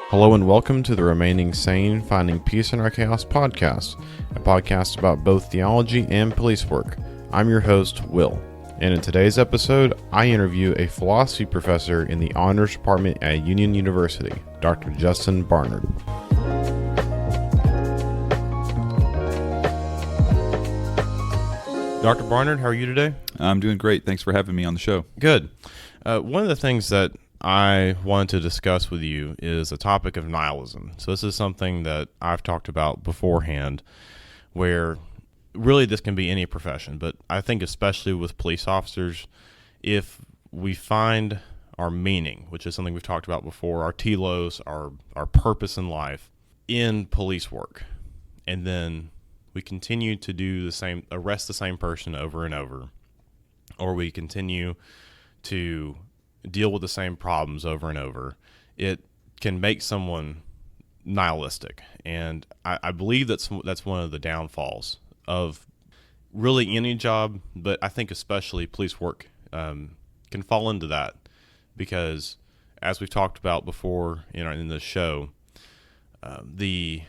Hello and welcome to the Remaining Sane, Finding Peace in Our Chaos podcast, a podcast about both theology and police work. I'm your host, Will, and in today's episode, I interview a philosophy professor in the Honors Department at Union University, Dr. Dr Barnard. Dr. Barnard, how are you today? I'm doing great. Thanks for having me on the show. Good. One of the things that I wanted to discuss with you is the topic of nihilism. So this is something that I've talked about beforehand, where really this can be any profession, but I think especially with police officers, if we find our meaning, which is something we've talked about before, our telos, our purpose in life in police work, and then we continue to do the same, arrest the same person over and over, or we continue to deal with the same problems over and over, it can make someone nihilistic. And I believe that's one of the downfalls of really any job, but I think especially police work can fall into that, because as we've talked about before in this show, the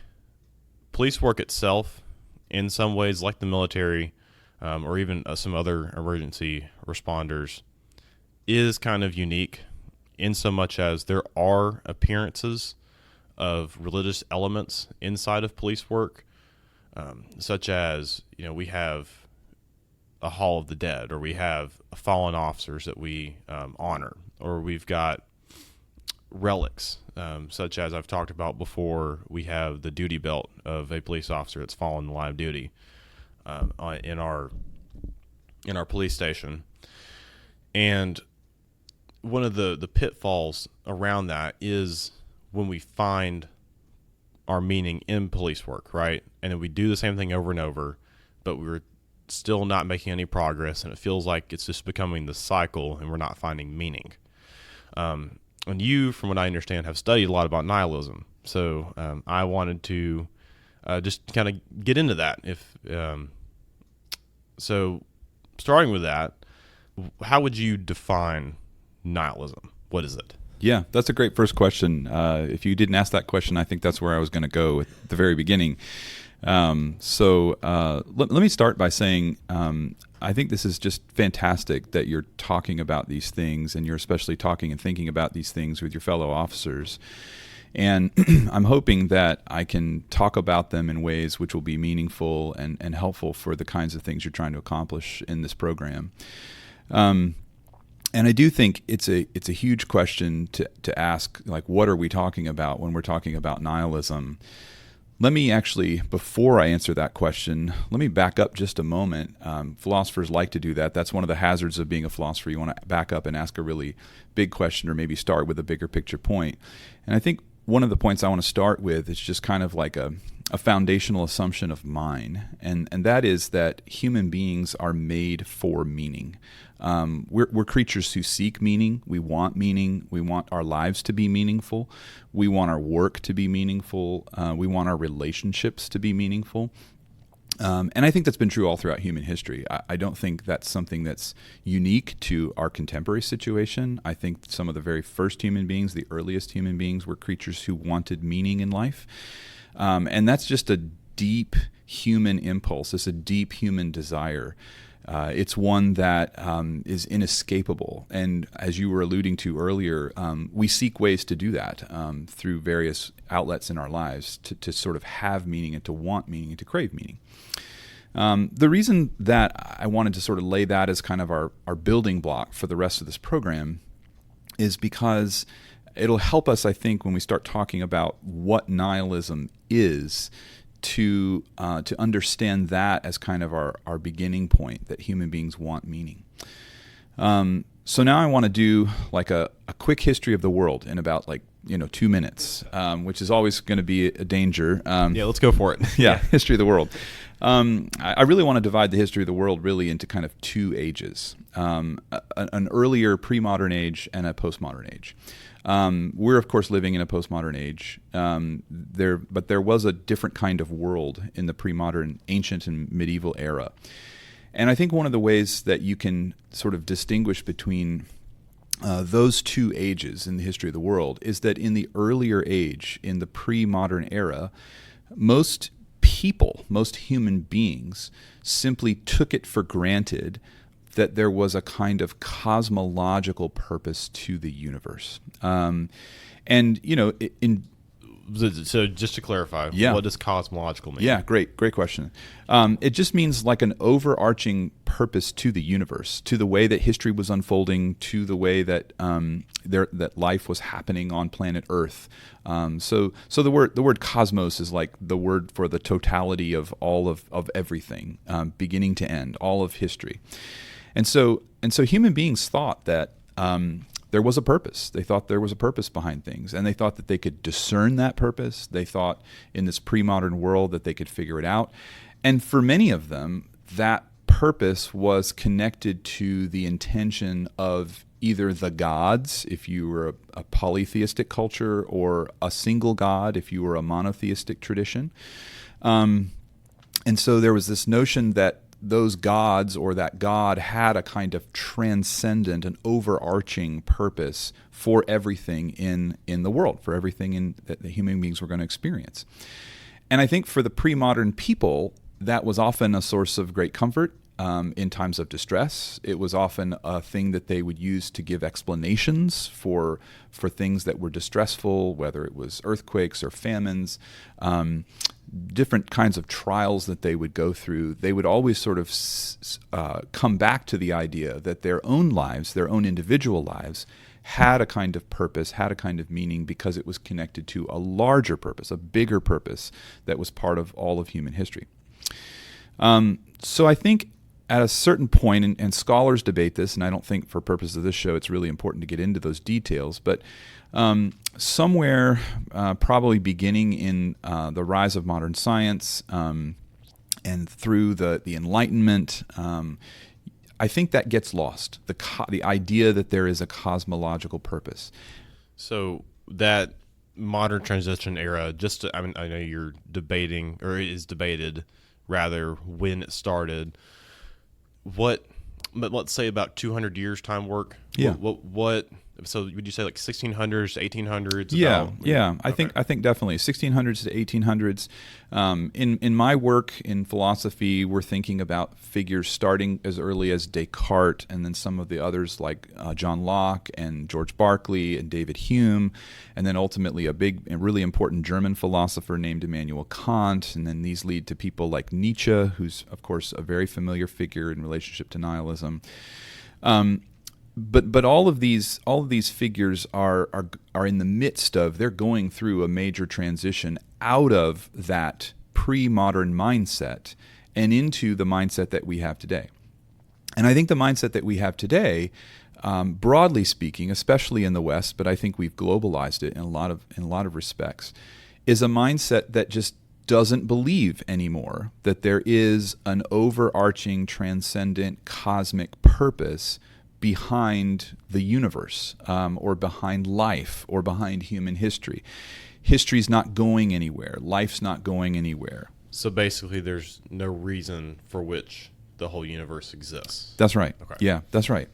police work itself, in some ways like the military or even some other emergency responders, is kind of unique in so much as there are appearances of religious elements inside of police work, such as, we have a Hall of the Dead, or we have fallen officers that we honor, or we've got relics, such as I've talked about before. We have the duty belt of a police officer that's fallen in the line of duty in our police station. And one of the pitfalls around that is when we find our meaning in police work, right? And then we do the same thing over and over, but we're still not making any progress, and it feels like it's just becoming the cycle and we're not finding meaning. And you, from what I understand, have studied a lot about nihilism. So I wanted to just kind of get into that. So starting with that, how would you define nihilism? What is it? Yeah, that's a great first question. If you didn't ask that question, I think that's where I was going to go at the very beginning. So let me start by saying I think this is just fantastic that you're talking about these things, and you're especially talking and thinking about these things with your fellow officers. And I'm hoping that I can talk about them in ways which will be meaningful and helpful for the kinds of things you're trying to accomplish in this program. And I do think it's a huge question to ask, like, what are we talking about when we're talking about nihilism? Let me actually, before I answer that question, let me back up just a moment. Philosophers like to do that. That's one of the hazards of being a philosopher. You want to back up and ask a really big question, or maybe start with a bigger picture point. And I think one of the points I want to start with is just kind of like a foundational assumption of mine, and that is that human beings are made for meaning. We're creatures who seek meaning. We want meaning. We want our lives to be meaningful. We want our work to be meaningful. We want our relationships to be meaningful. And I think that's been true all throughout human history. I don't think that's something that's unique to our contemporary situation. I think some of the very first human beings, the earliest human beings, were creatures who wanted meaning in life. And that's just a deep human impulse. It's a deep human desire. It's one that is inescapable. And as you were alluding to earlier, we seek ways to do that through various outlets in our lives to sort of have meaning and to want meaning and to crave meaning. The reason that I wanted to sort of lay that as kind of our building block for the rest of this program is because it'll help us, I think, when we start talking about what nihilism is, to understand that as kind of our beginning point, that human beings want meaning. So now I want to do like a quick history of the world in about 2 minutes, which is always going to be a danger. Yeah, let's go for it. Yeah, history of the world. I really want to divide the history of the world really into kind of two ages, an earlier pre-modern age and a postmodern age. We're, of course, living in a postmodern age, but there was a different kind of world in the pre-modern, ancient, and medieval era. And I think one of the ways that you can sort of distinguish between those two ages in the history of the world is that in the earlier age, in the pre-modern era, most people, most human beings, simply took it for granted that there was a kind of cosmological purpose to the universe. And, you know, So just to clarify, what does cosmological mean? Yeah, great question. It just means like an overarching purpose to the universe, to the way that history was unfolding, to the way that that life was happening on planet Earth. So the word cosmos is like the word for the totality of all of everything, beginning to end, all of history. And so human beings thought that there was a purpose. They thought there was a purpose behind things, and they thought that they could discern that purpose. They thought in this pre-modern world that they could figure it out. And for many of them, that purpose was connected to the intention of either the gods, if you were a polytheistic culture, or a single god, if you were a monotheistic tradition. And so there was this notion that those gods or that God had a kind of transcendent and overarching purpose for everything in the world, for everything that the human beings were going to experience. And I think for the pre-modern people, that was often a source of great comfort in times of distress. It was often a thing that they would use to give explanations for things that were distressful, whether it was earthquakes or famines, different kinds of trials that they would go through. They would always sort of come back to the idea that their own lives, their own individual lives, had a kind of purpose, had a kind of meaning, because it was connected to a larger purpose, a bigger purpose that was part of all of human history. So I think at a certain point, and scholars debate this, and I don't think for purposes of this show it's really important to get into those details, but somewhere probably beginning in the rise of modern science and through the Enlightenment, I think that gets lost, the idea that there is a cosmological purpose. So that modern transition era, I know you're debating, or it is debated rather, when it started. But let's say about 200 years time work. Yeah. What so would you say like 1600s, 1800s? I think definitely 1600s to 1800s. In my work in philosophy, we're thinking about figures starting as early as Descartes, and then some of the others like John Locke and George Berkeley and David Hume, and then ultimately a big and really important German philosopher named Immanuel Kant, and then these lead to people like Nietzsche, who's of course a very familiar figure in relationship to nihilism. But all of these figures are in the midst of, they're going through a major transition out of that pre-modern mindset and into the mindset that we have today. And I think the mindset that we have today, broadly speaking, especially in the West, but I think we've globalized it in a lot of respects, is a mindset that just doesn't believe anymore that there is an overarching, transcendent, cosmic purpose behind the universe, or behind life, or behind human history. History's not going anywhere. Life's not going anywhere. So basically, there's no reason for which the whole universe exists. That's right. Okay. Yeah, that's right.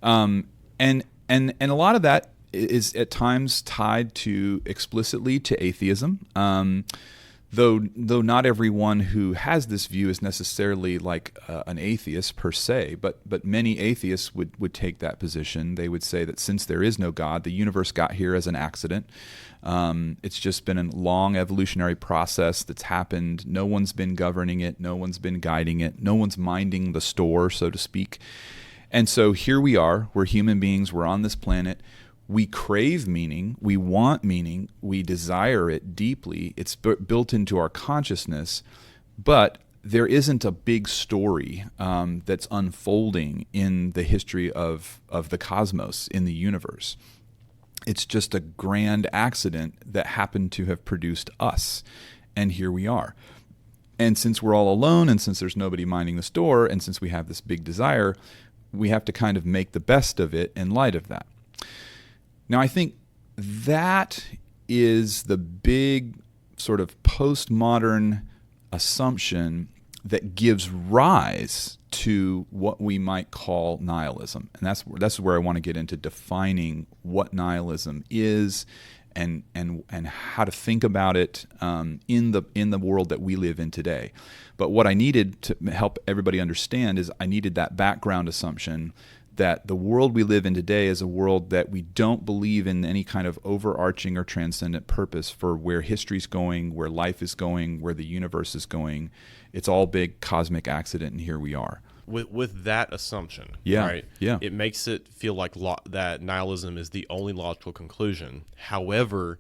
And a lot of that is at times tied to explicitly to atheism. Though not everyone who has this view is necessarily like an atheist per se, but many atheists would take that position. They would say that since there is no God, the universe got here as an accident. It's just been a long evolutionary process that's happened. No one's been governing it. No one's been guiding it. No one's minding the store, so to speak. And so here we are. We're human beings. We're on this planet. We crave meaning, we want meaning, we desire it deeply. It's built into our consciousness, but there isn't a big story that's unfolding in the history of the cosmos, in the universe. It's just a grand accident that happened to have produced us, and here we are. And since we're all alone, and since there's nobody minding the store, and since we have this big desire, we have to kind of make the best of it in light of that. Now, I think that is the big sort of postmodern assumption that gives rise to what we might call nihilism. And that's where I want to get into defining what nihilism is and how to think about it in the world that we live in today. But what I needed to help everybody understand is I needed that background assumption that the world we live in today is a world that we don't believe in any kind of overarching or transcendent purpose for where history's going, where life is going, where the universe is going. It's all big cosmic accident, and here we are. With that assumption, Yeah, right? yeah. It makes it feel like that nihilism is the only logical conclusion. However,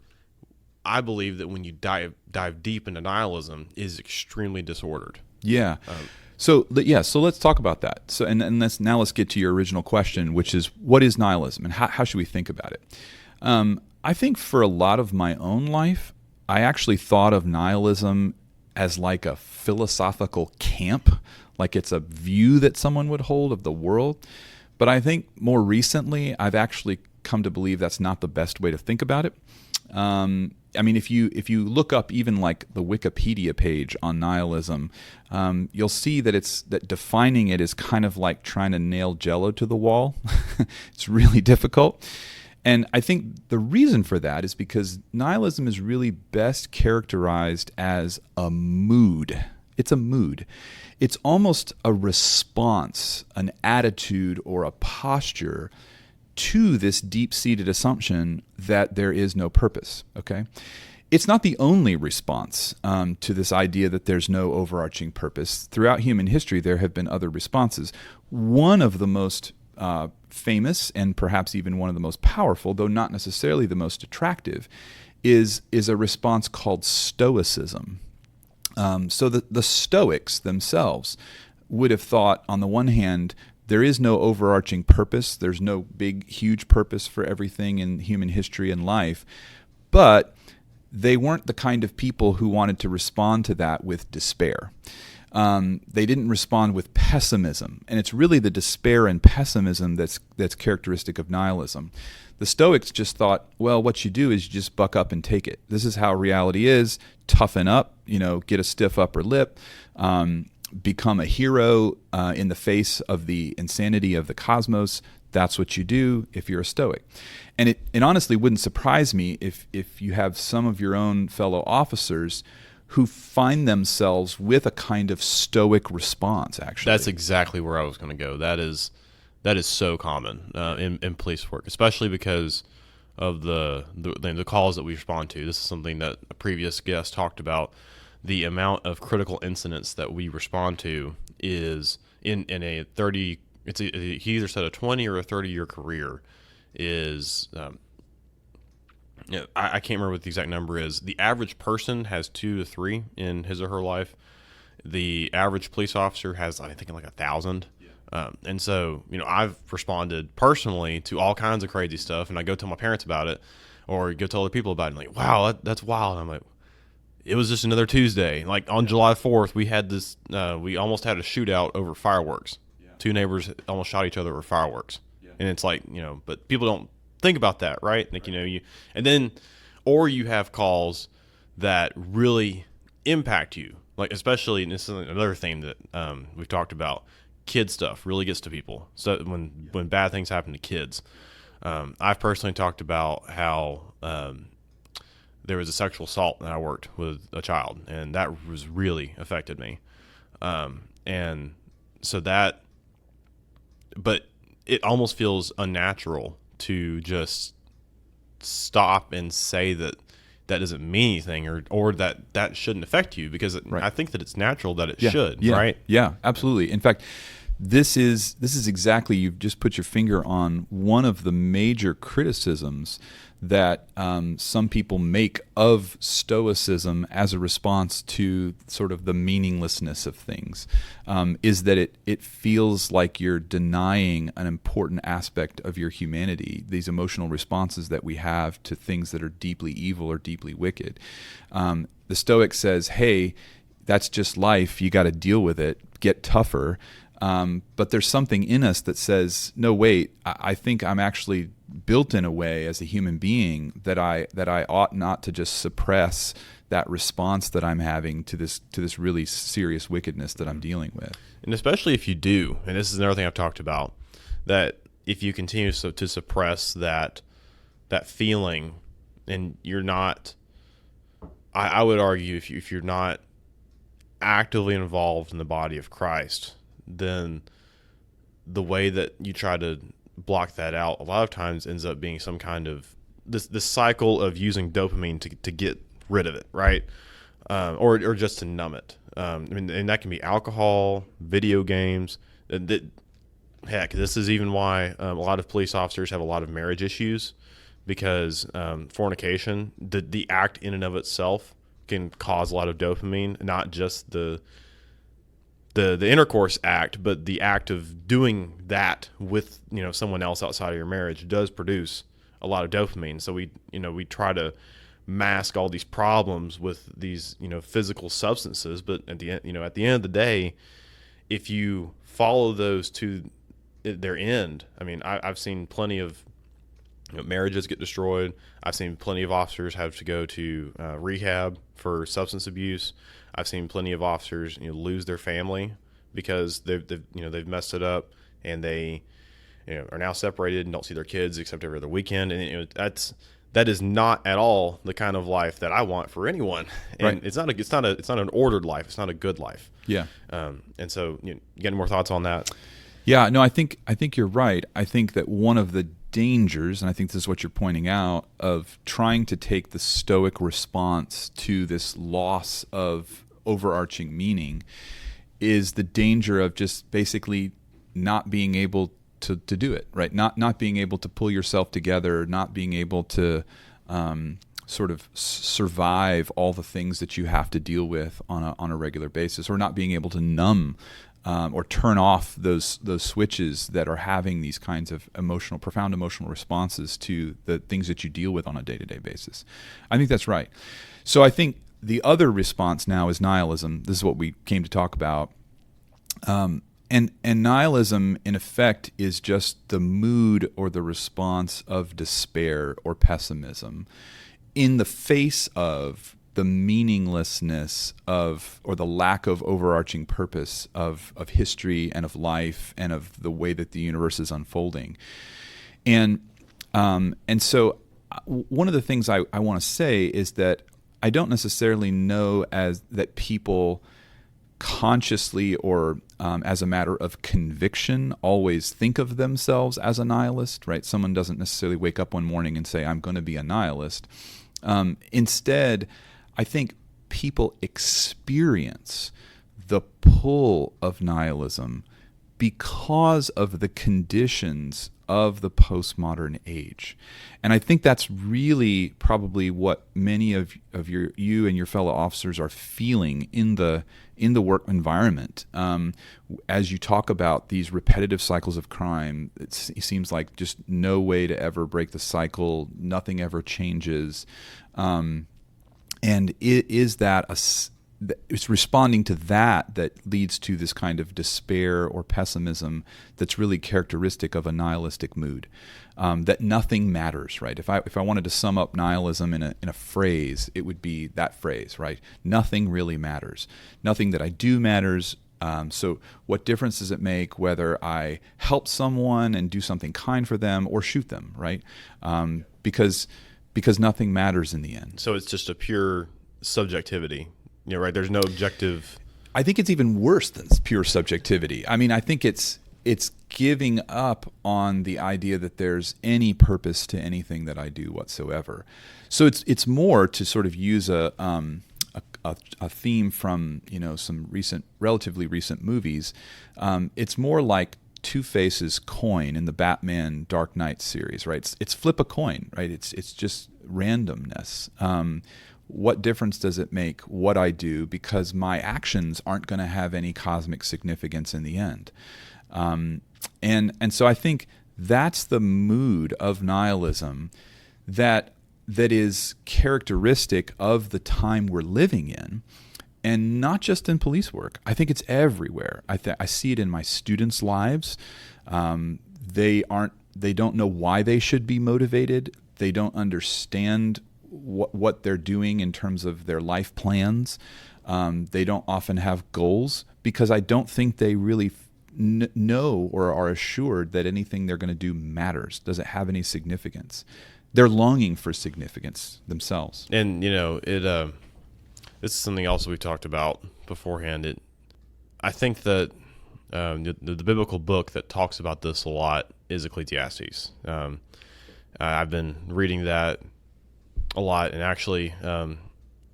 I believe that when you dive deep into nihilism, it is extremely disordered. Yeah. So let's talk about that. So let's get to your original question, which is what is nihilism and how should we think about it? I think for a lot of my own life, I actually thought of nihilism as like a philosophical camp, like it's a view that someone would hold of the world. But I think more recently, I've actually come to believe that's not the best way to think about it. I mean, if you look up even like the Wikipedia page on nihilism, you'll see that defining it is kind of like trying to nail Jell-O to the wall. It's really difficult. And I think the reason for that is because nihilism is really best characterized as a mood. It's a mood. It's almost a response, an attitude, or a posture to this deep-seated assumption that there is no purpose, okay? It's not the only response to this idea that there's no overarching purpose. Throughout human history, there have been other responses. One of the most famous, and perhaps even one of the most powerful, though not necessarily the most attractive, is a response called Stoicism. So the Stoics themselves would have thought, on the one hand, there is no overarching purpose. There's no big, huge purpose for everything in human history and life. But they weren't the kind of people who wanted to respond to that with despair. They didn't respond with pessimism. And it's really the despair and pessimism that's characteristic of nihilism. The Stoics just thought, well, what you do is you just buck up and take it. This is how reality is. Toughen up, get a stiff upper lip. Become a hero in the face of the insanity of the cosmos. That's what you do if you're a Stoic. And it honestly wouldn't surprise me if you have some of your own fellow officers who find themselves with a kind of Stoic response, actually. That's exactly where I was going to go. That is so common in police work, especially because of the calls that we respond to. This is something that a previous guest talked about. The amount of critical incidents that we respond to is in a 30. He either said a 20 or a 30-year career is. I can't remember what the exact number is. The average person has 2 to 3 in his or her life. The average police officer has, I think, like 1,000. Yeah. And so, I've responded personally to all kinds of crazy stuff, and I go tell my parents about it, or go tell other people about it. And like, wow, that's wild. And I'm like, it was just another Tuesday. Like on July 4th, we had this. We almost had a shootout over fireworks. Yeah. 2 neighbors almost shot each other over fireworks, and it's like but people don't think about that, right? Like or you have calls that really impact you, like especially, and this is another thing that we've talked about. Kid stuff really gets to people. So when bad things happen to kids, I've personally talked about how there was a sexual assault that I worked with a child, and that was really affected me. And so but it almost feels unnatural to just stop and say that doesn't mean anything, or that shouldn't affect you, because right. I think that it's natural that it should, right? Yeah, absolutely. In fact, this is exactly, you've just put your finger on one of the major criticisms that some people make of Stoicism as a response to sort of the meaninglessness of things, is that it feels like you're denying an important aspect of your humanity, these emotional responses that we have to things that are deeply evil or deeply wicked. The Stoic says, hey, that's just life, you got to deal with it, get tougher. But there's something in us that says, no, wait, I think I'm actually built in a way as a human being that I ought not to just suppress that response that I'm having to this really serious wickedness that I'm dealing with. And especially if you do, and this is another thing I've talked about, that if you continue to suppress that feeling, and you're not, I would argue, if you're not actively involved in the body of Christ, then the way that you try to block that out a lot of times ends up being some kind of this cycle of using dopamine to get rid of it, right? Or just to numb it. And that can be alcohol, video games. Heck, this is even why a lot of police officers have a lot of marriage issues, because fornication, the act in and of itself, can cause a lot of dopamine, not just the intercourse act, but the act of doing that with someone else outside of your marriage does produce a lot of dopamine. So we try to mask all these problems with these physical substances, but at the end of the day, if you follow those to their end, I mean, I've seen plenty of marriages get destroyed. I've seen plenty of officers have to go to rehab for substance abuse. I've seen plenty of officers lose their family because they've messed it up, and they are now separated and don't see their kids except every other weekend. And that is not at all the kind of life that I want for anyone. And right. it's not an ordered life. It's not a good life. Yeah. And so you got any more thoughts on that? Yeah. No, I think you're right. I think that one of the dangers, and I think this is what you're pointing out, of trying to take the stoic response to this loss of overarching meaning is the danger of just basically not being able to do it, right? Not being able to pull yourself together, not being able to sort of survive all the things that you have to deal with on a regular basis, or not being able to numb or turn off those switches that are having these kinds of profound emotional responses to the things that you deal with on a day-to-day basis. I think that's right. So I think the other response now is nihilism. This is what we came to talk about. And nihilism, in effect, is just the mood or the response of despair or pessimism in the face of the meaninglessness of, or the lack of overarching purpose of history and of life and of the way that the universe is unfolding. And so one of the things I want to say is that I don't necessarily know that people consciously or as a matter of conviction always think of themselves as a nihilist, right? Someone doesn't necessarily wake up one morning and say, I'm going to be a nihilist. Instead, I think people experience the pull of nihilism because of the conditions of the postmodern age. And I think that's really probably what many of you and your fellow officers are feeling in the work environment. As you talk about these repetitive cycles of crime, it seems like just no way to ever break the cycle, nothing ever changes. And it's responding to that leads to this kind of despair or pessimism that's really characteristic of a nihilistic mood, that nothing matters, right? If I wanted to sum up nihilism in a phrase, it would be that phrase, right? Nothing really matters. Nothing that I do matters. So what difference does it make whether I help someone and do something kind for them or shoot them, right? Because nothing matters in the end. So it's just a pure subjectivity. Right? There's no objective. I think it's even worse than pure subjectivity. I mean, I think it's giving up on the idea that there's any purpose to anything that I do whatsoever. So it's more, to sort of use a theme from some relatively recent movies. It's more like Two-Face's coin in the Batman Dark Knight series, right? It's flip a coin, right? It's just randomness. What difference does it make what I do, because my actions aren't going to have any cosmic significance in the end? And so I think that's the mood of nihilism that is characteristic of the time we're living in, and not just in police work. I think it's everywhere. I see it in my students' lives. They don't know why they should be motivated. They don't understand what they're doing in terms of their life plans. They don't often have goals because I don't think they really know or are assured that anything they're going to do matters. Does it have any significance? They're longing for significance themselves. And this is something else we talked about beforehand. I think that the biblical book that talks about this a lot is Ecclesiastes. I've been reading that a lot, and actually,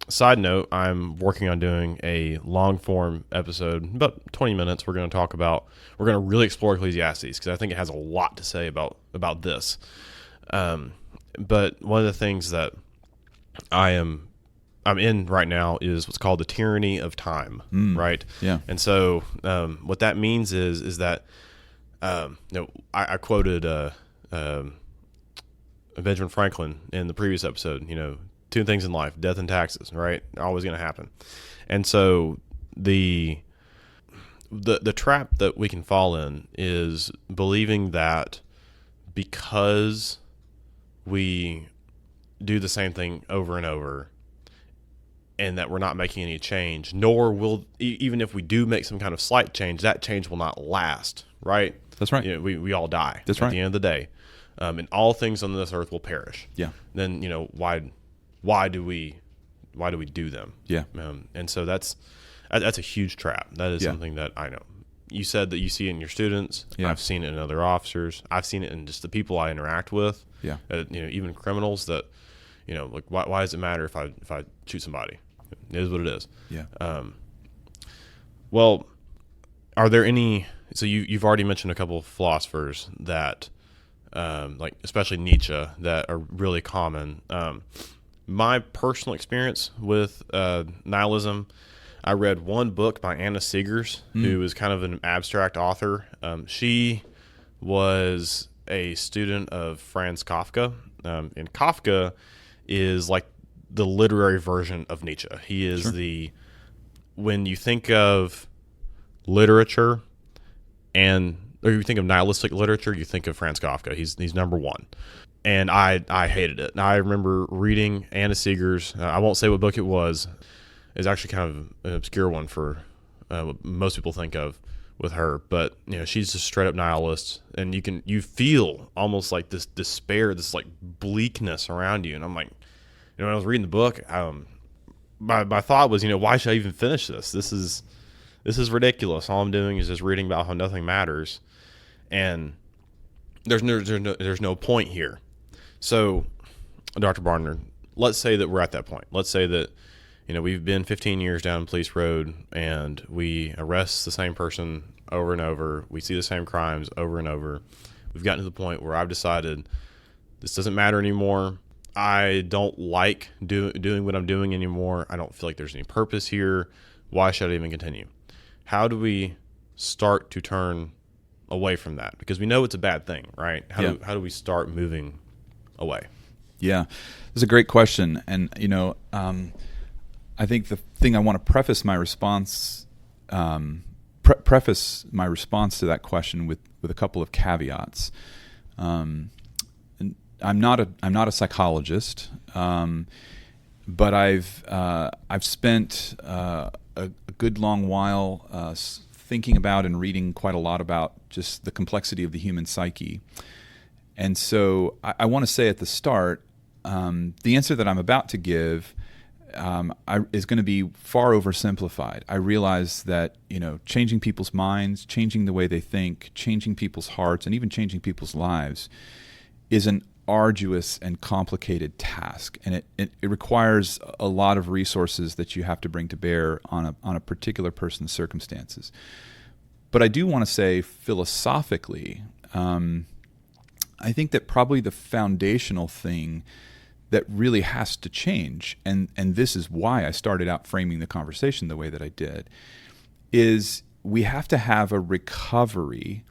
side note, I'm working on doing a long form episode, about 20 minutes. We're going to really explore Ecclesiastes because I think it has a lot to say about this. But one of the things that I'm in right now is what's called the tyranny of time, right? Yeah. And so what that means is that I quoted Benjamin Franklin in the previous episode. Two things in life: death and taxes. Right? Always going to happen. And so the trap that we can fall in is believing that because we do the same thing over and over, and that we're not making any change, nor will, even if we do make some kind of slight change, that change will not last, right? That's right. We all die. That's at right. the end of the day. And all things on this earth will perish. Yeah. Then, why do we do them? Yeah. And so that's a huge trap. That is something that I know. You said that you see it in your students. Yeah. I've seen it in other officers. I've seen it in just the people I interact with. Yeah. Even criminals that, like why does it matter if I shoot somebody? It is what it is. Yeah. Well, are there any? So you've already mentioned a couple of philosophers that, like especially Nietzsche, that are really common. My personal experience with nihilism, I read one book by Anna Seegers, who is kind of an abstract author. She was a student of Franz Kafka, and Kafka is like the literary version of Nietzsche. He is when you think of literature or you think of nihilistic literature, you think of Franz Kafka. He's number one. And I hated it. I remember reading Anna Seegers. I won't say what book it was. It's actually kind of an obscure one for what most people think of with her. But she's just straight up nihilist, and you feel almost like this despair, this like bleakness around you. And I'm like, when I was reading the book, my thought was, why should I even finish this? This is ridiculous. All I'm doing is just reading about how nothing matters, and there's no point here. So, Dr. Barnard, let's say that we're at that point. Let's say that we've been 15 years down Police Road, and we arrest the same person over and over. We see the same crimes over and over. We've gotten to the point where I've decided this doesn't matter anymore. I don't like doing what I'm doing anymore. I don't feel like there's any purpose here. Why should I even continue? How do we start to turn away from that? Because we know it's a bad thing, right? How do we start moving away? Yeah, it's a great question. And, I think the thing I want to preface my response to that question with a couple of caveats. I'm not a psychologist, but I've spent a good long while thinking about and reading quite a lot about just the complexity of the human psyche. And so I want to say at the start, the answer that I'm about to give is going to be far oversimplified. I realize that changing people's minds, changing the way they think, changing people's hearts, and even changing people's lives is an arduous and complicated task, and it requires a lot of resources that you have to bring to bear on a particular person's circumstances. But I do want to say philosophically, I think that probably the foundational thing that really has to change, and this is why I started out framing the conversation the way that I did, is we have to have a recovery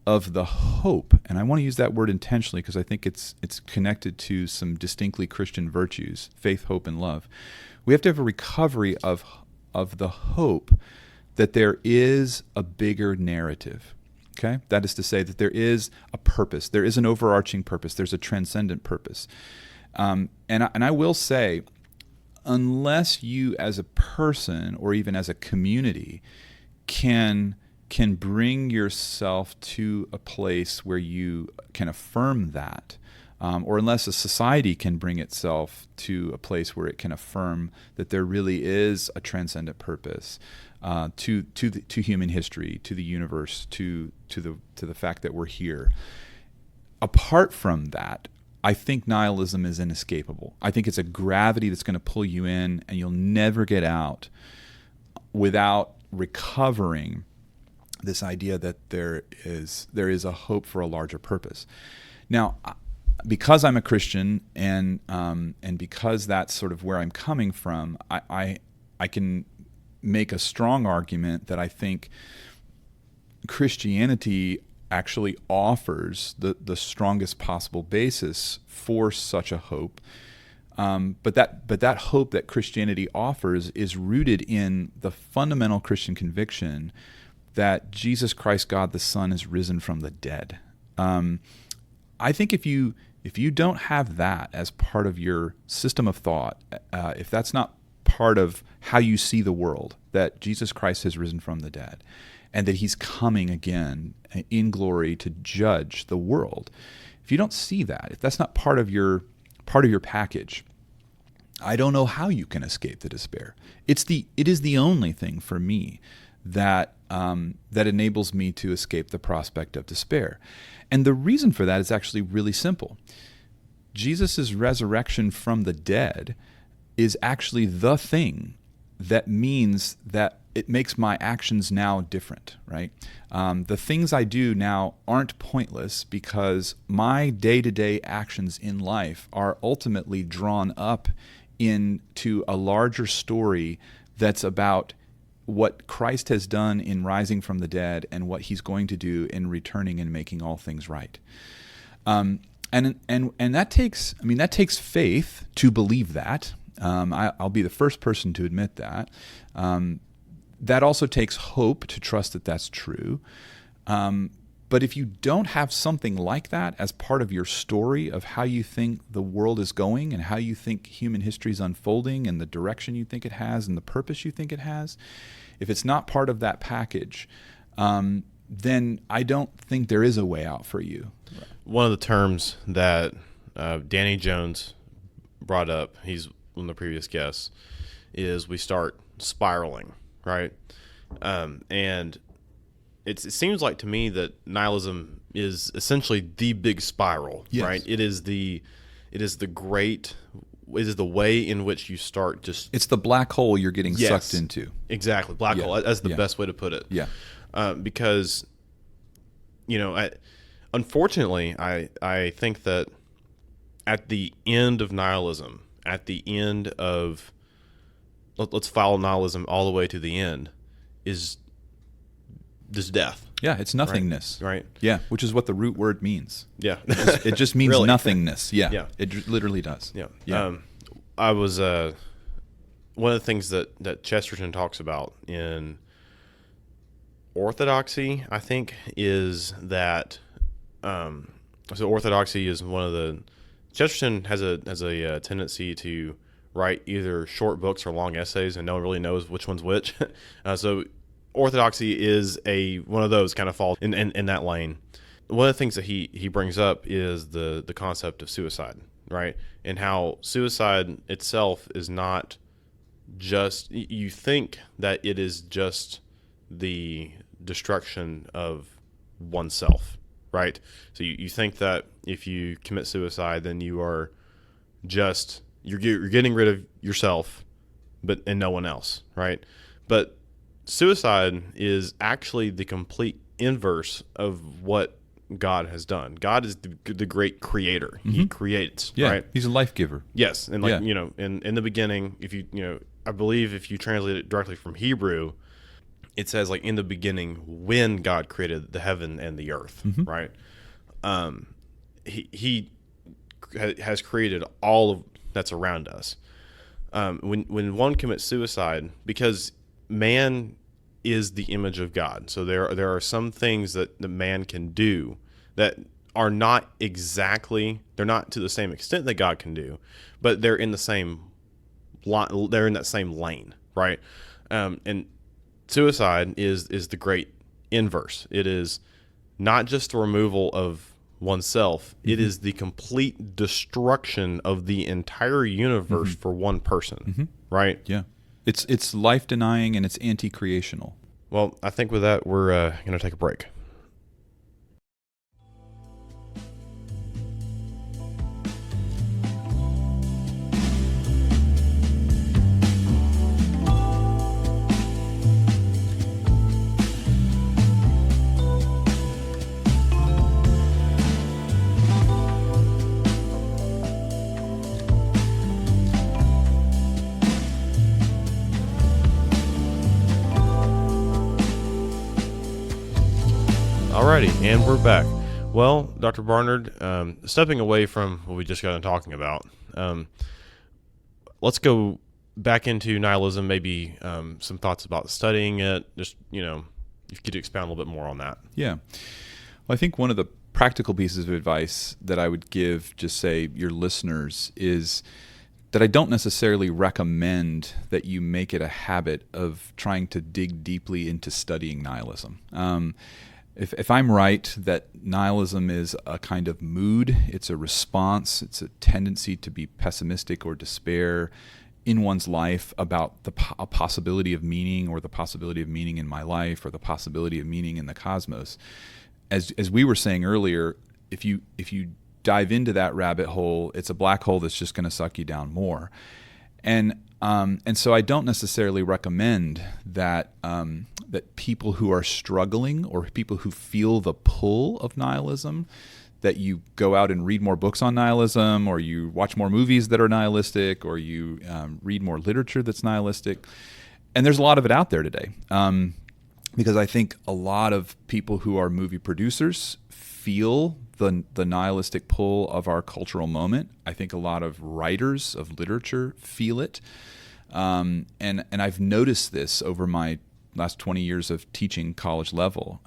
of the hope, and I want to use that word intentionally because I think it's connected to some distinctly Christian virtues: faith, hope, and love. We have to have a recovery of the hope that there is a bigger narrative. Okay? That is to say that there is a purpose, there is an overarching purpose, there's a transcendent purpose. And I will say, unless you as a person or even as a community can bring yourself to a place where you can affirm that, or unless a society can bring itself to a place where it can affirm that there really is a transcendent purpose to human history, to the universe, to the fact that we're here. Apart from that, I think nihilism is inescapable. I think it's a gravity that's going to pull you in, and you'll never get out without recovering this idea that there is a hope for a larger purpose. Now, because I'm a Christian and because that's sort of where I'm coming from, I can make a strong argument that I think Christianity actually offers the strongest possible basis for such a hope. But that hope that Christianity offers is rooted in the fundamental Christian conviction that Jesus Christ, God the Son, is risen from the dead. I think if you don't have that as part of your system of thought, if that's not part of how you see the world, that Jesus Christ has risen from the dead, and that he's coming again in glory to judge the world. If you don't see that, if that's not part of your package, I don't know how you can escape the despair. It is the only thing for me that enables me to escape the prospect of despair. And the reason for that is actually really simple. Jesus' resurrection from the dead is actually the thing that means that it makes my actions now different, right? The things I do now aren't pointless because my day-to-day actions in life are ultimately drawn up into a larger story that's about what Christ has done in rising from the dead and what he's going to do in returning and making all things right. And that takes faith to believe that. I'll be the first person to admit that. That also takes hope to trust that that's true. But if you don't have something like that as part of your story of how you think the world is going and how you think human history is unfolding and the direction you think it has and the purpose you think it has, if it's not part of that package, then I don't think there is a way out for you. One of the terms that Danny Jones brought up, he's one of the previous guests, is we start spiraling, right? And it seems like to me that nihilism is essentially the big spiral, yes. Right? It is the way in which you start just... It's the black hole you're getting sucked into. Exactly. Black hole. That's the best way to put it. Yeah. Because, unfortunately, I think that at the end of nihilism, at the end of... Let's follow nihilism all the way to the end, is this death. Yeah, it's nothingness. Right. Yeah, which is what the root word means. Yeah. It just means really? nothingness. Yeah. Yeah. It literally does. Yeah. Yeah. I was one of the things that Chesterton talks about in orthodoxy, I think, is that so orthodoxy is one of the... Chesterton has a tendency to write either short books or long essays, and no one really knows which one's which. So orthodoxy is one of those kind of falls in that lane. One of the things that he brings up is the concept of suicide, right? And how suicide itself is not just... You think that it is just the destruction of oneself, right? So you think that if you commit suicide, then you are just... You're getting rid of yourself, and no one else, right? But suicide is actually the complete inverse of what God has done. God is the great creator. Mm-hmm. He creates, right? He's a life giver. Yes, and in the beginning, if I believe if you translate it directly from Hebrew, it says like in the beginning when God created the heaven and the earth, mm-hmm. right? He has created all of that's around us. When one commits suicide, because man is the image of God, so there are some things that the man can do that are not exactly, they're not to the same extent that God can do, but they're in the same they're in that same lane, right? And suicide is the great inverse. It is not just the removal of oneself, it is the complete destruction of the entire universe for one person, right? Yeah. It's life denying and it's anti-creational. Well, I think with that, we're going to take a break. Alrighty, and we're back. Well, Dr. Barnard, stepping away from what we just got done talking about, let's go back into nihilism, maybe some thoughts about studying it. Just, if you could expound a little bit more on that. Yeah. Well, I think one of the practical pieces of advice that I would give, just say, your listeners is that I don't necessarily recommend that you make it a habit of trying to dig deeply into studying nihilism. If I'm right that nihilism is a kind of mood, it's a response, it's a tendency to be pessimistic or despair in one's life about a possibility of meaning, or the possibility of meaning in my life, or the possibility of meaning in the cosmos. As we were saying earlier, if you dive into that rabbit hole, it's a black hole that's just going to suck you down more. And so I don't necessarily recommend that that people who are struggling, or people who feel the pull of nihilism, that you go out and read more books on nihilism, or you watch more movies that are nihilistic, or you read more literature that's nihilistic. And there's a lot of it out there today, because I think a lot of people who are movie producers feel the nihilistic pull of our cultural moment. I think a lot of writers of literature feel it. And I've noticed this over my last 20 years of teaching college level.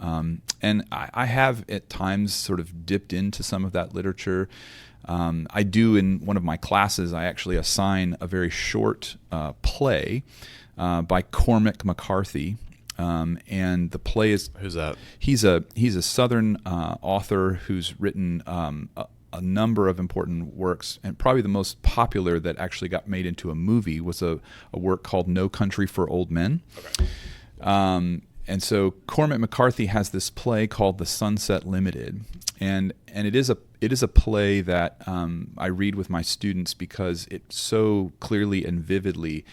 And I have at times sort of dipped into some of that literature. I do, in one of my classes, I actually assign a very short play by Cormac McCarthy. And the play is... Who's that? He's a Southern author who's written a number of important works, and probably the most popular that actually got made into a movie was a work called No Country for Old Men. Okay. And so Cormac McCarthy has this play called The Sunset Limited, and it is a play that I read with my students because it so clearly and vividly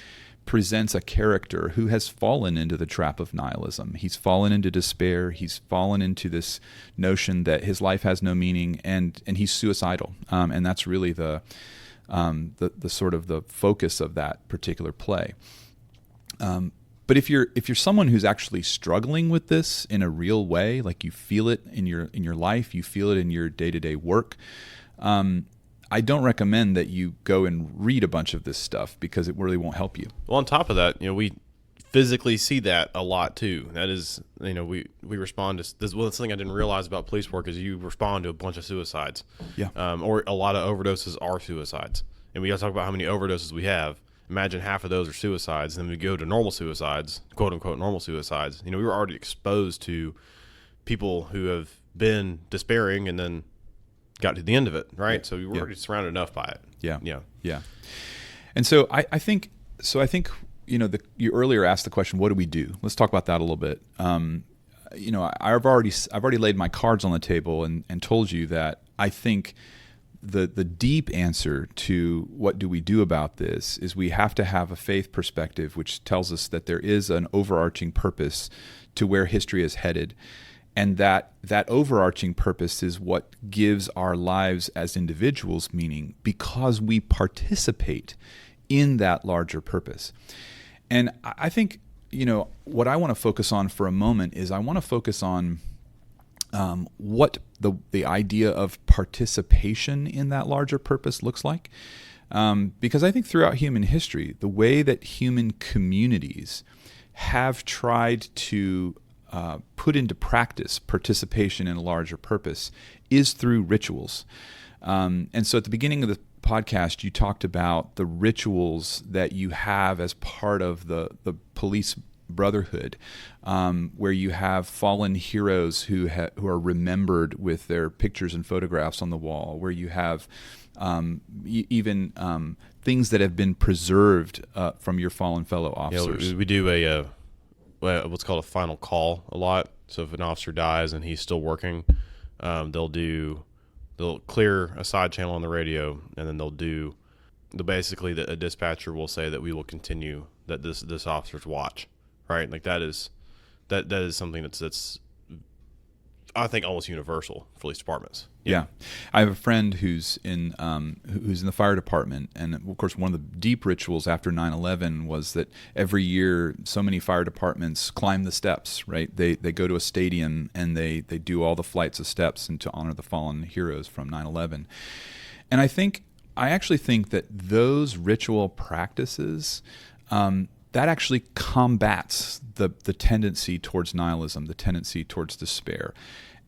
presents a character who has fallen into the trap of nihilism. He's fallen into despair. He's fallen into this notion that his life has no meaning, and he's suicidal. And that's really the sort of the focus of that particular play. But if you're someone who's actually struggling with this in a real way, like you feel it in your life, you feel it in your day-to-day work, I don't recommend that you go and read a bunch of this stuff, because it really won't help you. Well, on top of that, we physically see that a lot too. That is, we respond to this. Well, that's something I didn't realize about police work is you respond to a bunch of suicides. Yeah. Or a lot of overdoses are suicides. And we got to talk about how many overdoses we have. Imagine half of those are suicides. And then we go to normal suicides, quote unquote normal suicides. We were already exposed to people who have been despairing and then got to the end of it, right? Yeah. So we were already surrounded enough by it. Yeah. And so I think you earlier asked the question, what do we do? Let's talk about that a little bit. I've already laid my cards on the table and told you that I think the deep answer to what do we do about this is we have to have a faith perspective, which tells us that there is an overarching purpose to where history is headed. And that overarching purpose is what gives our lives as individuals meaning, because we participate in that larger purpose. And I think, what I want to focus on for a moment is I want to focus on what the idea of participation in that larger purpose looks like. Because I think throughout human history, the way that human communities have tried to put into practice participation in a larger purpose is through rituals. And so at the beginning of the podcast, you talked about the rituals that you have as part of the police brotherhood, where you have fallen heroes who are remembered with their pictures and photographs on the wall, where you have even things that have been preserved from your fallen fellow officers. Yeah, we do what's called a final call a lot. So if an officer dies and he's still working, they'll clear a side channel on the radio, and then basically a dispatcher will say that we will continue that this officer's watch, right? Like that is something that's I think almost universal for police departments. Yeah. I have a friend who's in the fire department, and of course one of the deep rituals after 9/11 was that every year so many fire departments climb the steps, right? They go to a stadium and they do all the flights of steps and to honor the fallen heroes from 9/11. And I actually think that those ritual practices that actually combats the tendency towards nihilism, the tendency towards despair.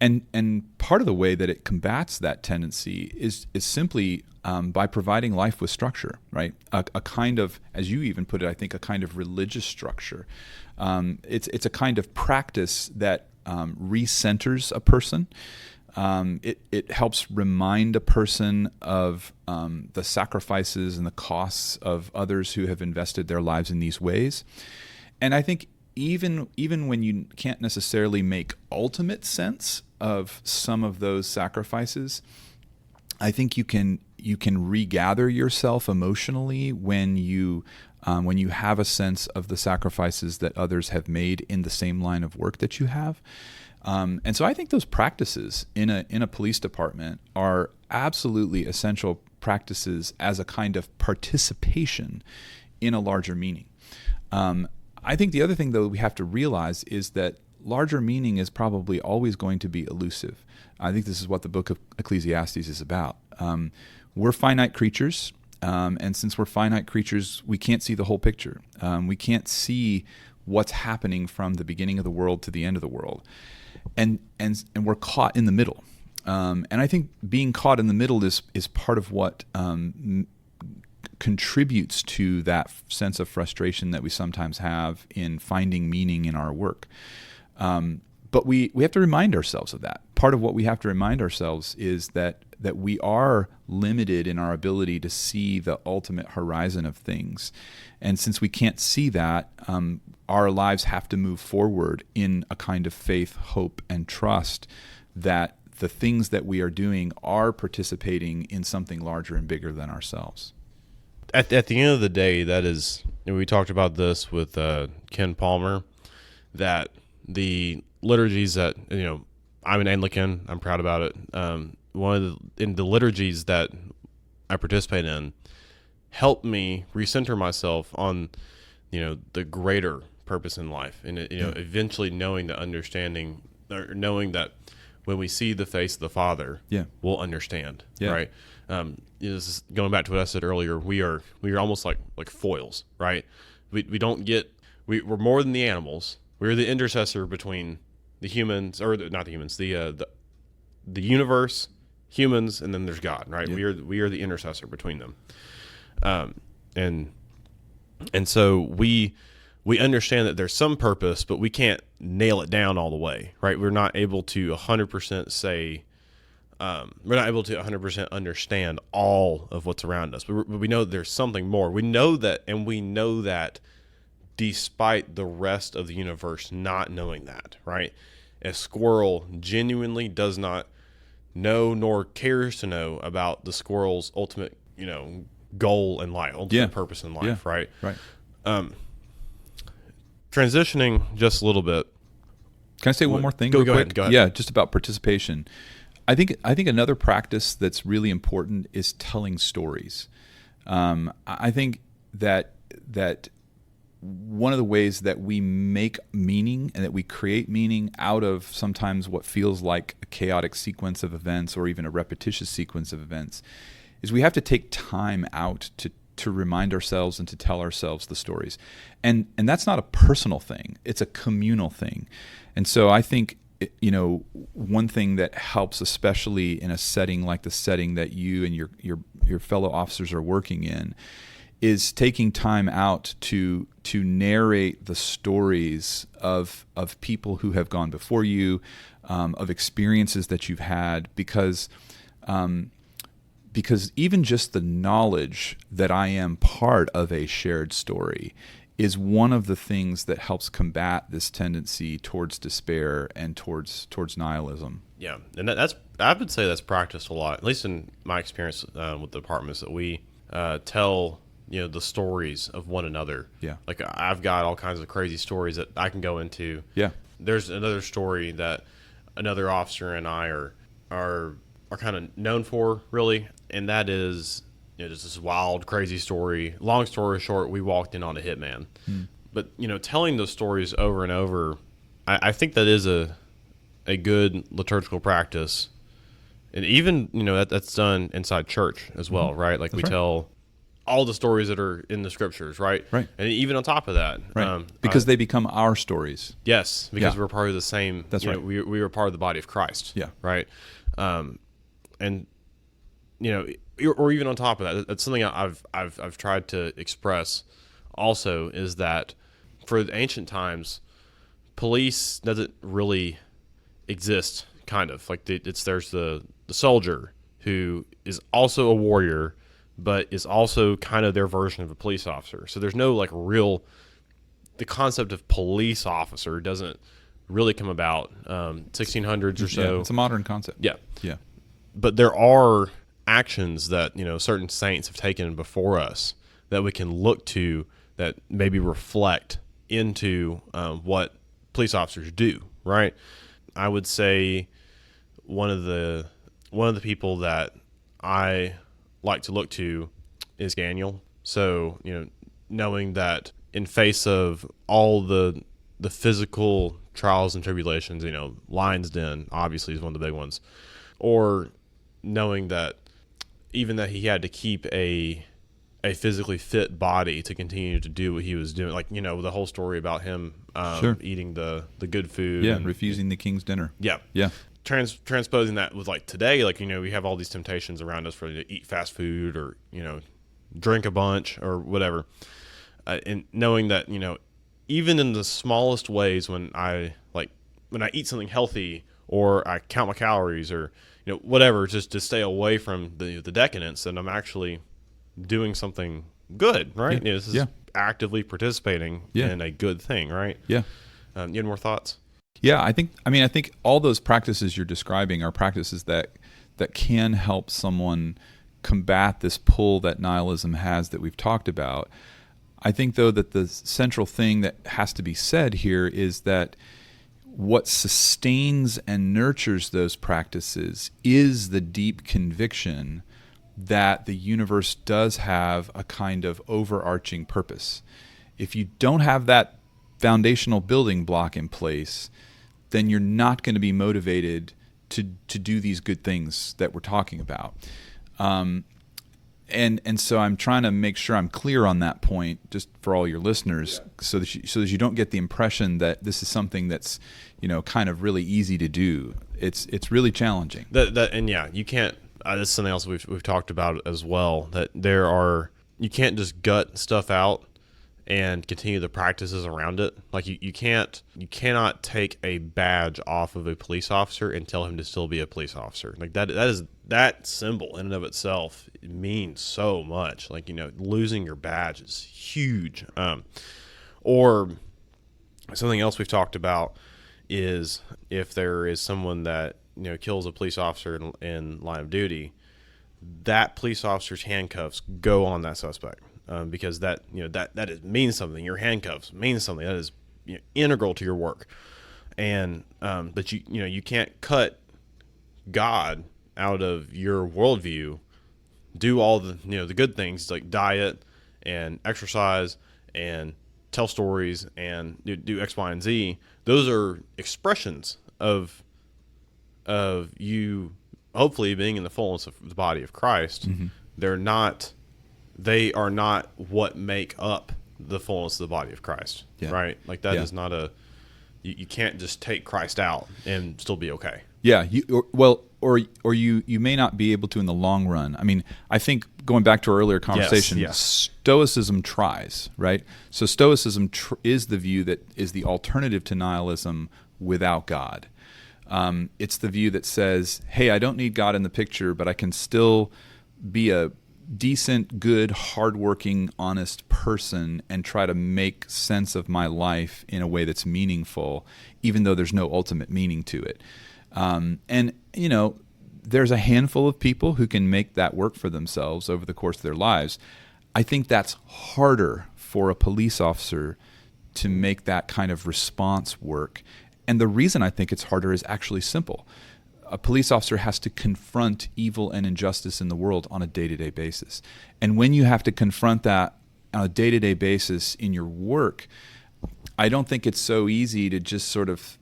And part of the way that it combats that tendency is simply by providing life with structure, right? A kind of, as you even put it, I think a kind of religious structure. It's a kind of practice that recenters a person. It helps remind a person of the sacrifices and the costs of others who have invested their lives in these ways. And I think even when you can't necessarily make ultimate sense of some of those sacrifices, I think you can regather yourself emotionally when you have a sense of the sacrifices that others have made in the same line of work that you have. And so I think those practices in a police department are absolutely essential practices as a kind of participation in a larger meaning. I think the other thing, though, we have to realize is that larger meaning is probably always going to be elusive. I think this is what the book of Ecclesiastes is about. We're finite creatures, and since we're finite creatures, we can't see the whole picture. We can't see what's happening from the beginning of the world to the end of the world. And we're caught in the middle. And I think being caught in the middle is part of what contributes to that sense of frustration that we sometimes have in finding meaning in our work. But we have to remind ourselves of that. Part of what we have to remind ourselves is that we are limited in our ability to see the ultimate horizon of things. And since we can't see that, our lives have to move forward in a kind of faith, hope, and trust that the things that we are doing are participating in something larger and bigger than ourselves. At the end of the day, that is, and we talked about this with Ken Palmer, that the liturgies that, I'm an Anglican, I'm proud about it. In the liturgies that I participate in help me recenter myself on, the greater purpose in life, and eventually knowing that when we see the face of the Father, we'll understand, right? This is going back to what I said earlier. We are almost like foils, right? We're more than the animals. We're the intercessor between the humans, or not the humans, the universe, humans, and then there's God, right? We are the intercessor between them, and so we understand that there's some purpose, but we can't nail it down all the way, right? We're not able to 100% say. We're not able to 100% understand all of what's around us, but we know there's something more. We know that, and we know that despite the rest of the universe not knowing that, right? A squirrel genuinely does not know nor cares to know about the squirrel's ultimate, goal in life, ultimate purpose in life, right? Right. Transitioning just a little bit. Can I say one more thing? Go ahead. Yeah, just about participation. I think another practice that's really important is telling stories. I think that one of the ways that we make meaning and that we create meaning out of sometimes what feels like a chaotic sequence of events or even a repetitious sequence of events is we have to take time out to remind ourselves and to tell ourselves the stories. And that's not a personal thing. It's a communal thing. And so I think, one thing that helps, especially in a setting like the setting that you and your fellow officers are working in, is taking time out to narrate the stories of people who have gone before you, of experiences that you've had, because even just the knowledge that I am part of a shared story is one of the things that helps combat this tendency towards despair and towards nihilism. Yeah, and I would say that's practiced a lot, at least in my experience with the departments, that we tell the stories of one another. Yeah, like I've got all kinds of crazy stories that I can go into. Yeah, there's another story that another officer and I are kind of known for, really, and that is just this wild, crazy story. Long story short, we walked in on a hitman. But telling those stories over and over, I think that is a good liturgical practice, and even that's done inside church as well, right? Like, that's we tell all the stories that are in the scriptures, right? Right. And even on top of that, right, because they become our stories. Yes, because we're part of the same. That's right. We are part of the body of Christ. Yeah. Right. And or even on top of that, that's something I've tried to express also, is that for the ancient times, police doesn't really exist. Kind of like there's the soldier who is also a warrior, but is also kind of their version of a police officer. So there's no the concept of police officer doesn't really come about 1600s or so. Yeah, it's a modern concept. Yeah. Yeah. But there are actions that certain saints have taken before us that we can look to that maybe reflect into what police officers do, right? I would say one of the people that I like to look to is Daniel. So knowing that in face of all the physical trials and tribulations, lion's den obviously is one of the big ones, or knowing that even that he had to keep a physically fit body to continue to do what he was doing, like the whole story about him eating the good food, and refusing the king's dinner. Yeah. Transposing that with today, we have all these temptations around us for to eat fast food or drink a bunch or whatever, and knowing that even in the smallest ways, when I eat something healthy or I count my calories or whatever, just to stay away from the decadence, and I'm actually doing something good, right? This is actively participating in a good thing, right? Yeah. You had more thoughts? Yeah, I think all those practices you're describing are practices that can help someone combat this pull that nihilism has that we've talked about. I think, though, that the central thing that has to be said here is that what sustains and nurtures those practices is the deep conviction that the universe does have a kind of overarching purpose. If you don't have that foundational building block in place, then you're not going to be motivated to do these good things that we're talking about. And so I'm trying to make sure I'm clear on that point, just for all your listeners, so that you don't get the impression that this is something that's kind of really easy to do. It's really challenging. You can't. This is something else we've talked about as well. That you can't just gut stuff out and continue the practices around it. Like you cannot take a badge off of a police officer and tell him to still be a police officer. Like that symbol in and of itself, it means so much. Like losing your badge is huge. Or something else we've talked about is if there is someone that kills a police officer in line of duty, that police officer's handcuffs go on that suspect. Because that means something. Your handcuffs means something. That is integral to your work, and but you can't cut God out of your worldview. Do all the the good things like diet and exercise and tell stories and do X, Y, and Z. Those are expressions of you hopefully being in the fullness of the body of Christ. Mm-hmm. They are not what make up the fullness of the body of Christ, right? Like that is not you can't just take Christ out and still be okay. Yeah, or you may not be able to in the long run. I mean, I think going back to our earlier conversation, Yes. Stoicism tries, right? So Stoicism is the view that is the alternative to nihilism without God. It's the view that says, hey, I don't need God in the picture, but I can still be a decent, good, hardworking, honest person and try to make sense of my life in a way that's meaningful, even though there's no ultimate meaning to it. And, you know, there's a handful of people who can make that work for themselves over the course of their lives. I think that's harder for a police officer to make that kind of response work. And the reason I think it's harder is actually simple. A police officer has to confront evil and injustice in the world on a day-to-day basis. And when you have to confront that on a day-to-day basis in your work, I don't think it's so easy to just sort of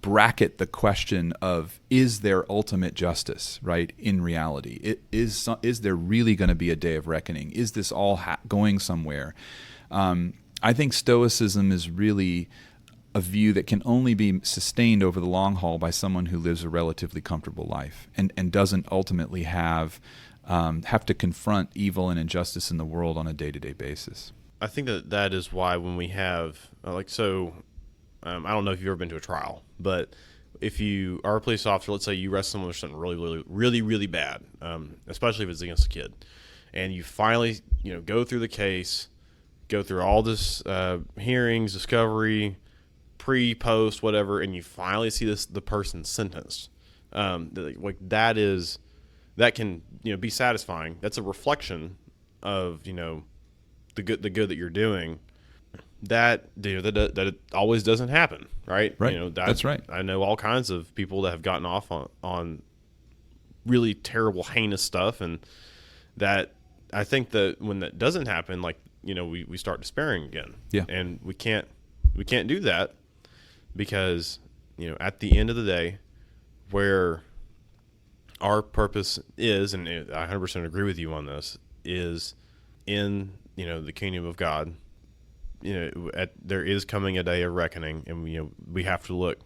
bracket the question of, is there ultimate justice, right, in reality? Is there really going to be a day of reckoning? Is this all going somewhere? I think Stoicism is really a view that can only be sustained over the long haul by someone who lives a relatively comfortable life and doesn't ultimately have to confront evil and injustice in the world on a day-to-day basis. I think that is why when we have, I don't know if you've ever been to a trial, but if you are a police officer, let's say you arrest someone for something really bad, especially if it's against a kid, and you finally, go through the case, go through all this hearings, discovery, pre, post, whatever, and you finally see the person sentenced. That can be satisfying. That's a reflection of the good that you're doing. That it always doesn't happen, right? Right. That's right. I know all kinds of people that have gotten off on really terrible, heinous stuff, and that I think that when that doesn't happen, we start despairing again. Yeah. And we can't do that because at the end of the day, where our purpose is, and I 100% agree with you on this, is in the kingdom of God. There is coming a day of reckoning, and we have to look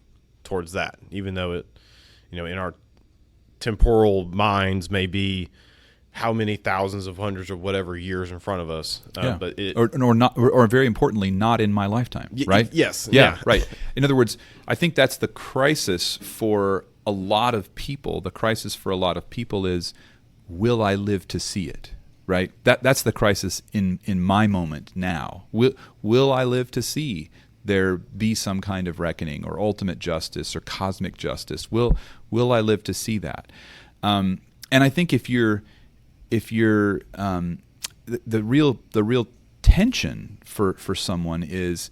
towards that, even though it, in our temporal minds may be how many thousands of hundreds of whatever years in front of us. But or very importantly, not in my lifetime, right? Yes. Yeah, right. In other words, I think that's the crisis for a lot of people. The crisis for a lot of people is, will I live to see it? Right. That's the crisis in my moment now. Will I live to see there be some kind of reckoning or ultimate justice or cosmic justice? Will I live to see that? And I think if you're the real tension for someone is,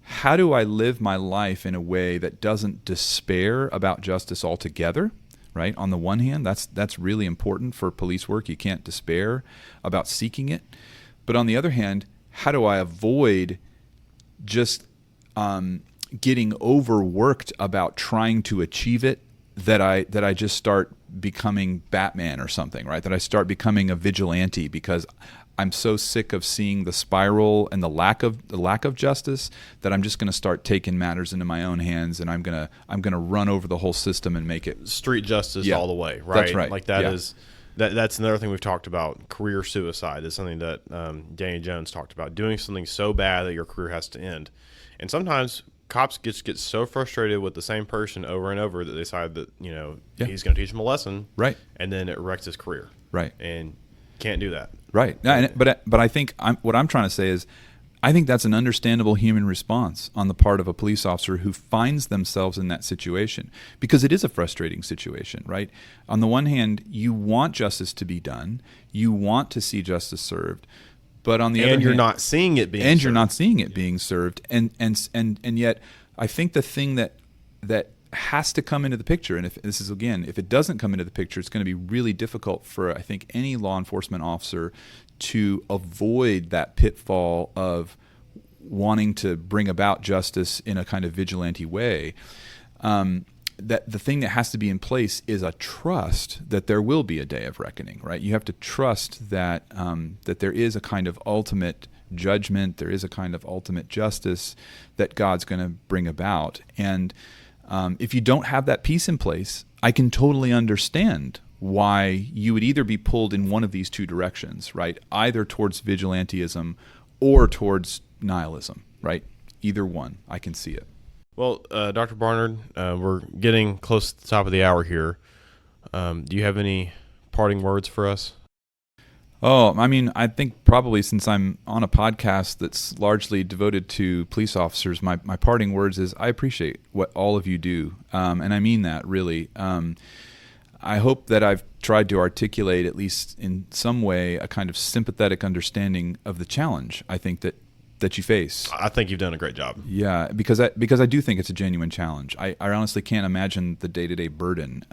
how do I live my life in a way that doesn't despair about justice altogether? Right. On the one hand, that's really important for police work. You can't despair about seeking it. But on the other hand, how do I avoid just getting overworked about trying to achieve it, that I just start becoming Batman or something, right? That I start becoming a vigilante because I'm so sick of seeing the spiral and the lack of justice that I'm just going to start taking matters into my own hands, and I'm going to run over the whole system and make it street justice all the way, right? That's right. That's another thing we've talked about. Career suicide is something that Danny Jones talked about. Doing something so bad that your career has to end, and sometimes cops get so frustrated with the same person over and over that they decide that he's going to teach him a lesson, right? And then it wrecks his career, right? And can't do that. Right. But I think what I'm trying to say is, I think that's an understandable human response on the part of a police officer who finds themselves in that situation, because it is a frustrating situation, right? On the one hand, you want justice to be done, you want to see justice served, but on the other hand, you're not seeing it being served. You're not seeing it being served, and yet I think the thing that has to come into the picture, and if it doesn't come into the picture, it's going to be really difficult for, I think, any law enforcement officer to avoid that pitfall of wanting to bring about justice in a kind of vigilante way. That the thing that has to be in place is a trust that there will be a day of reckoning, right? You have to trust that that there is a kind of ultimate judgment. There is a kind of ultimate justice that God's going to bring about. And if you don't have that peace in place, I can totally understand why you would either be pulled in one of these two directions, right? Either towards vigilantism or towards nihilism, right? Either one, I can see it. Well, Dr. Barnard, we're getting close to the top of the hour here. Do you have any parting words for us? Oh, I mean, I think probably since I'm on a podcast that's largely devoted to police officers, my parting words is I appreciate what all of you do. And I mean that really. I hope that I've tried to articulate, at least in some way, a kind of sympathetic understanding of the challenge I think that you face. I think you've done a great job. Yeah, because I do think it's a genuine challenge. I honestly can't imagine the day-to-day burden.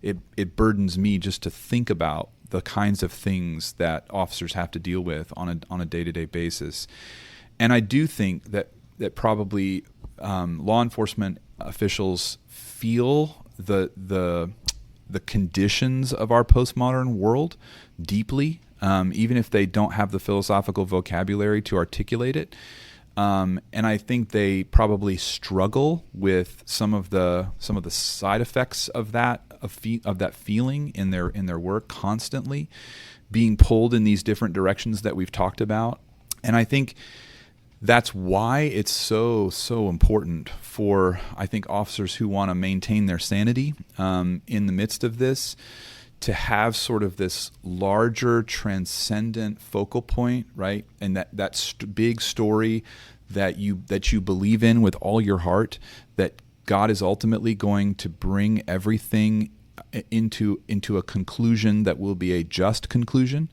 It burdens me just to think about the kinds of things that officers have to deal with on a day-to-day basis. And I do think that probably law enforcement officials feel the conditions of our postmodern world deeply, even if they don't have the philosophical vocabulary to articulate it. And I think they probably struggle with some of the side effects of that feeling in their work, constantly being pulled in these different directions that we've talked about. And I think that's why it's so important for, I think, officers who want to maintain their sanity in the midst of this, to have sort of this larger transcendent focal point, right? And that big story that you believe in with all your heart, that God is ultimately going to bring everything into a conclusion that will be a just conclusion.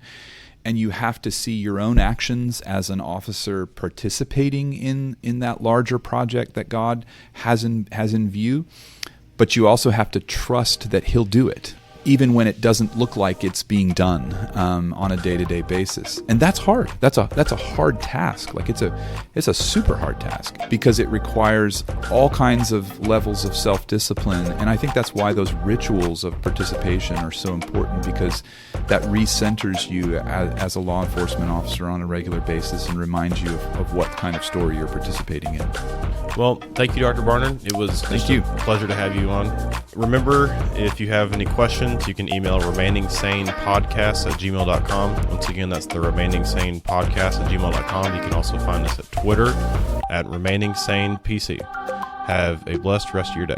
And you have to see your own actions as an officer participating in that larger project that God has in view. But you also have to trust that He'll do it, even when it doesn't look like it's being done on a day-to-day basis. And that's hard. That's a hard task. Like it's a super hard task, because it requires all kinds of levels of self-discipline. And I think that's why those rituals of participation are so important, because that recenters you as a law enforcement officer on a regular basis and reminds you of what kind of story you're participating in. Well, thank you, Dr. Barnard. It was a pleasure to have you on. Remember, if you have any questions, you can email remainingsanepodcast@gmail.com. Once again, that's the remainingsanepodcast@gmail.com. You can also find us at Twitter @remainingsanepc. Have a blessed rest of your day.